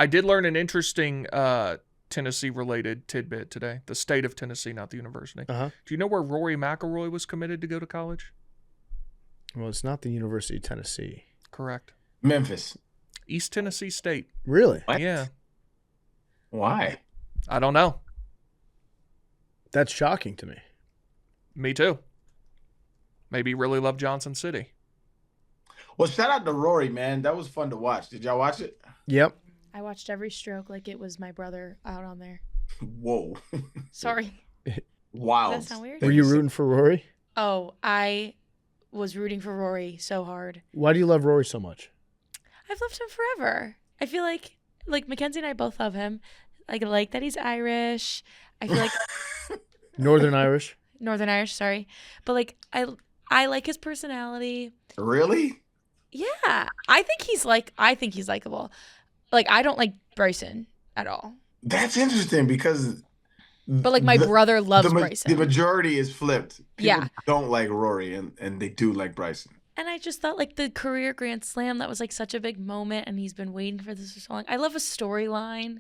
I did learn an interesting Tennessee-related tidbit today. The state of Tennessee, not the university. Uh-huh. Do you know where Rory McIlroy was committed to go to college? Well, it's not the University of Tennessee. Correct. Memphis. East Tennessee State. Really? What? Yeah. Why? I don't know. That's shocking to me. Me too. Maybe really love Johnson City. Well, shout out to Rory, man. That was fun to watch. Did y'all watch it? Yep. I watched every stroke like it was my brother out on there. Whoa. Sorry. Wow. Does that sound weird? Were you rooting for Rory? Oh, I was rooting for Rory so hard. Why do you love Rory so much? I've loved him forever. I feel like Mackenzie and I both love him. I like that he's Irish. I feel like Northern Irish? Northern Irish, sorry. But like I like his personality. Really? Yeah. I think he's likable. Like I don't like Bryson at all. That's interesting because But like my brother loves Bryson. The majority is flipped. People Yeah. don't like Rory and they do like Bryson. And I just thought like the career Grand Slam, that was like such a big moment and he's been waiting for this for so long. I love a storyline.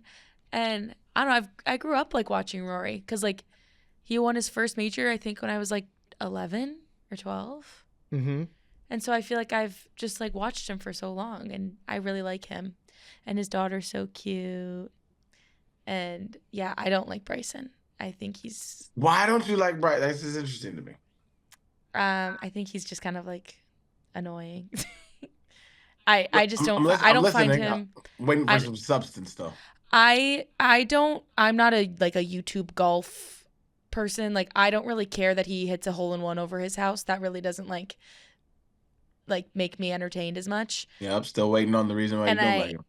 And I don't know, I grew up like watching Rory because like he won his first major, I think, when I was like 11 or 12. Mm-hmm. And so I feel like I've just like watched him for so long and I really like him. And his daughter's so cute. And yeah, I don't like Bryson. I think he's Why don't you like Bryson? This is interesting to me. I think he's just kind of like annoying. I just don't I don't find him Waiting for some substance though. I'm not a YouTube golf person. Like I don't really care that he hits a hole in one over his house. That really doesn't like make me entertained as much. Yeah, I'm still waiting on the reason why you don't like him.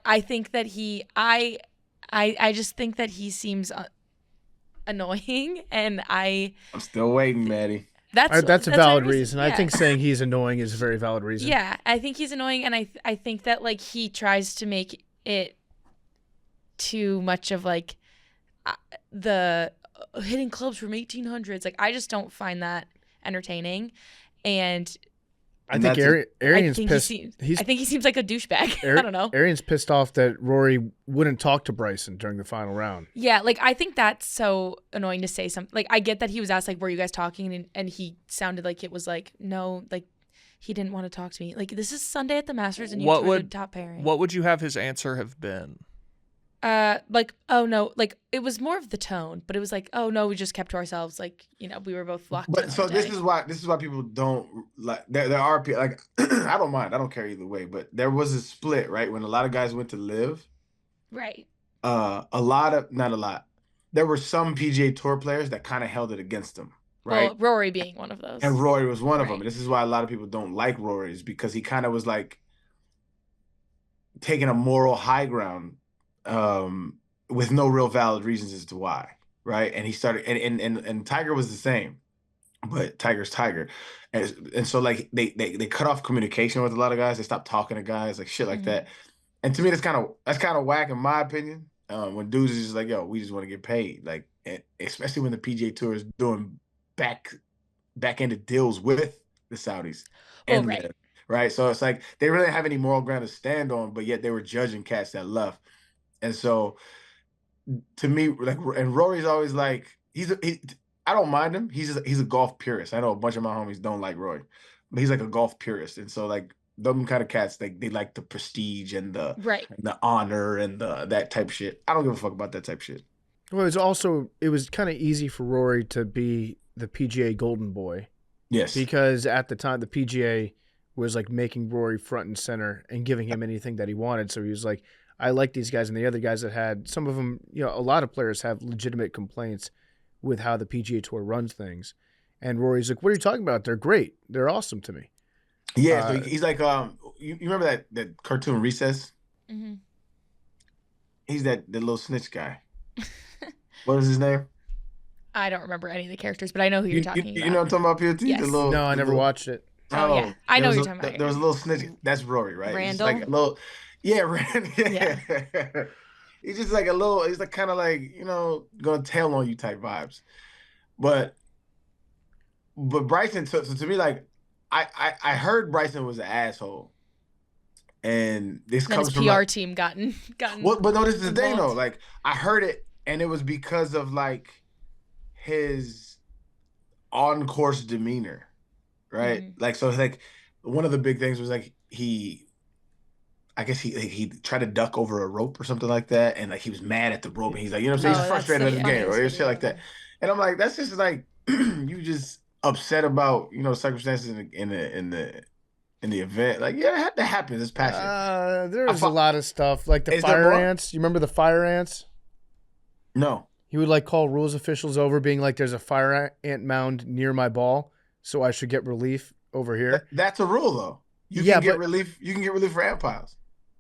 I think that I just think that he seems annoying, and I'm still waiting, Maddie. That's a valid reason. Yeah. I think saying he's annoying is a very valid reason. Yeah, I think he's annoying, and I think that like he tries to make it too much of like the hitting clubs from 1800s. Like I just don't find that entertaining, and I think Arian's pissed. I think he seems like a douchebag. I don't know. Arian's pissed off that Rory wouldn't talk to Bryson during the final round. Yeah, like I think that's so annoying to say something. Like I get that he was asked like, "Were you guys talking?" and he sounded like it was like, "No," like he didn't want to talk to me. Like this is Sunday at the Masters, and you tried top pairing. What would you have his answer have been? Like, oh no, like it was more of the tone, but it was like, oh no, we just kept to ourselves. Like, you know, we were both locked. But so this is why people don't like. There are people like I don't mind. I don't care either way. But there was a split, right, when a lot of guys went to live. Right. Not a lot. There were some PGA Tour players that kind of held it against them, right? Well, Rory being one of those. And Rory was one of them. And this is why a lot of people don't like Rory, is because he kind of was like taking a moral high ground. With no real valid reasons as to why, right? And he started, and Tiger was the same, but Tiger's Tiger, and so like they cut off communication with a lot of guys. They stopped talking to guys, like shit like that. And to me, that's kind of whack in my opinion. When dudes is just like, yo, we just want to get paid, like, and especially when the PGA Tour is doing back-ended deals with the Saudis, and right. So it's like they really don't have any moral ground to stand on, but yet they were judging cats that left. And so, to me, like, and Rory's always like, I don't mind him. He's a golf purist. I know a bunch of my homies don't like Rory, but he's like a golf purist. And so, like, them kind of cats, they like the prestige and the honor and that type of shit. I don't give a fuck about that type of shit. Well, it was kind of easy for Rory to be the PGA golden boy. Yes. Because at the time, the PGA was like making Rory front and center and giving him anything that he wanted. So he was like, I like these guys, and the other guys that had some of them, you know, a lot of players have legitimate complaints with how the PGA Tour runs things. And Rory's like, what are you talking about? They're great. They're awesome to me. Yeah. So he's like, you remember that cartoon Recess? Mm-hmm. He's the little snitch guy. What is his name? I don't remember any of the characters, but I know who you're talking about. You know what I'm talking about, PLT? Yes. No, I never watched it. Oh, yeah. I know what you're talking about. There was a little snitch. That's Rory, right? Randall? He's like a little, Randall. Yeah. He's just like a little, he's like kind of like, you know, gonna tell on you type vibes. But Bryson, so to me, like, I heard Bryson was an asshole. And this Then comes his from PR like, team gotten. well, but no, this is the thing though. involved. Like I heard it, and it was because of like his on course demeanor, right? Mhm. Like so, like one of the big things was like I guess he tried to duck over a rope or something like that, and like he was mad at the rope, and he's like, you know what I'm saying? Oh, He's that's frustrated the at the game or funniest shit like video. that. And I'm like, that's just like you just upset about circumstances in the event. Like, yeah, that happens. It's passion. There I was a fought, lot of stuff like the is there fire more? ants. You remember the fire ants? No. He would like call rules officials over, being like, "There's a fire ant mound near my ball, so I should get relief over here." That's a rule though. You Yeah, can get but relief. You can get relief for ant piles.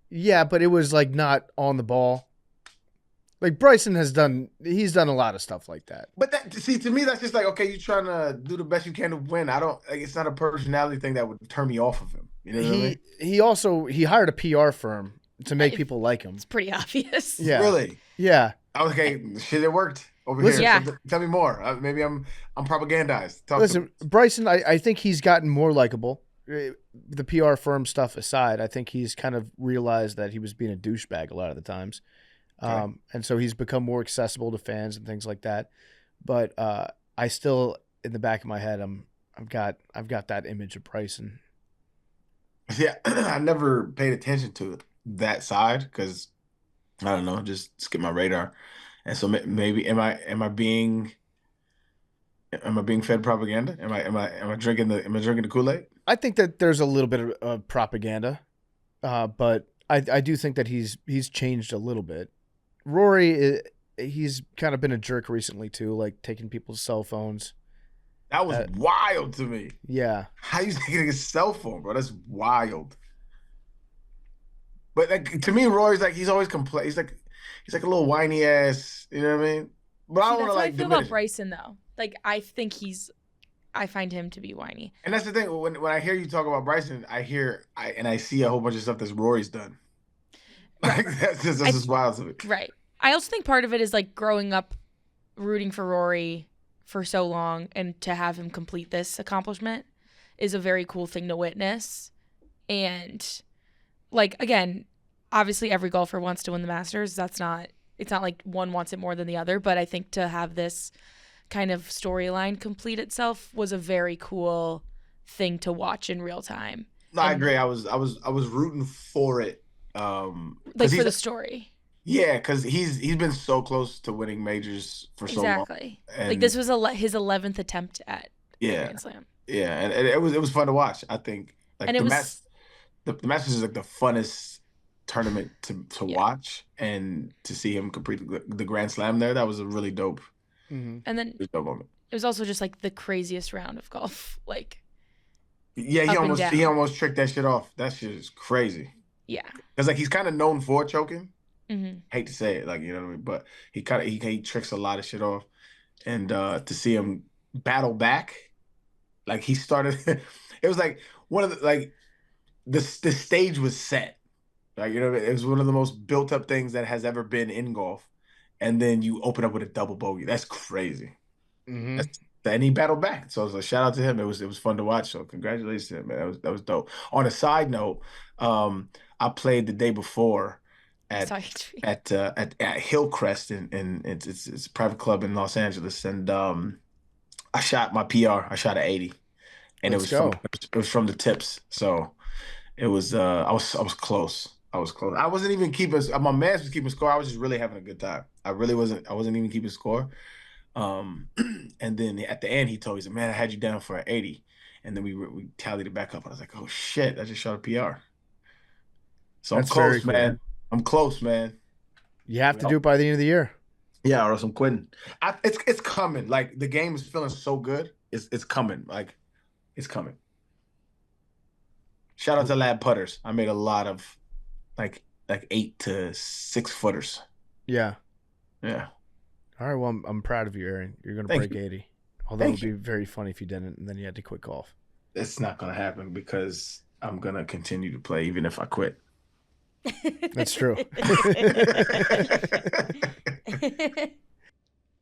yeah, but it was like not on the ball. Like Bryson he's done a lot of stuff like that. But that, see, to me, that's just like, okay, you're trying to do the best you can to win. I don't like. It's not a personality thing that would turn me off of him. You know what I mean? He hired a PR firm to make If- people like him. It's pretty obvious. Yeah. Really? Yeah. Okay, shit, it worked over Listen- here. Yeah. So tell me more. Maybe I'm propagandized. Talk Listen, to me. Bryson, I think he's gotten more likable. The PR firm stuff aside, I think he's kind of realized that he was being a douchebag a lot of the times. Okay. And so he's become more accessible to fans and things like that. But I still, in the back of my head, I've got that image of Bryson. Yeah, I never paid attention to that side because I don't know, just skip my radar. And so maybe am I being fed propaganda? Am I drinking the Kool-Aid? I think that there's a little bit of propaganda, but I do think that he's changed a little bit. Rory, he's kind of been a jerk recently too, like taking people's cell phones. That was wild to me. Yeah. How you taking a cell phone, bro? That's wild. But like, to me, Rory's like he's always complain. He's like a little whiny ass. You know what I mean? But I don't want to That's how I like feel diminish about him. Bryson though. Like I find him to be whiny. And that's the thing. When I hear you talk about Bryson, I see a whole bunch of stuff that Rory's done. Like that's just wild to me. Right. I also think part of it is like growing up rooting for Rory for so long, and to have him complete this accomplishment is a very cool thing to witness. And like, again, obviously every golfer wants to win the Masters. It's not like one wants it more than the other, but I think to have this kind of storyline complete itself was a very cool thing to watch in real time. No, I agree. I was rooting for it. Like for the story. Yeah, because he's been so close to winning majors for so long. Exactly. And Like this was his 11th attempt at Grand Slam. Yeah, and it was fun to watch. I think like And it the was the Masters is like the funnest tournament to watch, and to see him complete the Grand Slam there, that was a really dope. Mm-hmm. And then a dope moment. it was also just like the craziest round of golf. Like Yeah, up and he down. almost tricked that shit off. That shit is crazy. Yeah. Because like he's kind of known for choking. Mm-hmm. Hate to say it, like, you know what I mean, but he tricks a lot of shit off, and to see him battle back, like he started, it was like one of the like the stage was set, like, you know, it was one of the most built up things that has ever been in golf, and then you open up with a double bogey. That's crazy. Mm-hmm. And he battled back, so shout out to him. It was fun to watch. So congratulations to him, man. That was dope. On a side note, I played the day before at Hillcrest, and it's a private club in Los Angeles, and I shot my PR. I shot an 80, and it was from the tips. So it was I was close. I was close. I wasn't even keeping. My man was keeping score. I was just really having a good time. I wasn't even keeping score. And then at the end, he said, "Man, I had you down for an 80," and then we tallied it back up. I was like, "Oh shit, I just shot a PR." So I'm close, man. I'm close, man. You have to do it by the end of the year. Yeah, or else I'm quitting. It's coming. Like the game is feeling so good. It's coming. Like it's coming. Shout out to Lab Putters. I made a lot of like 8 to 6 footers. Yeah. Yeah. All right. Well, I'm proud of you, Arian. You're gonna break 80. Although it would be very funny if you didn't, and then you had to quit golf. It's not gonna happen because I'm gonna continue to play even if I quit. That's true.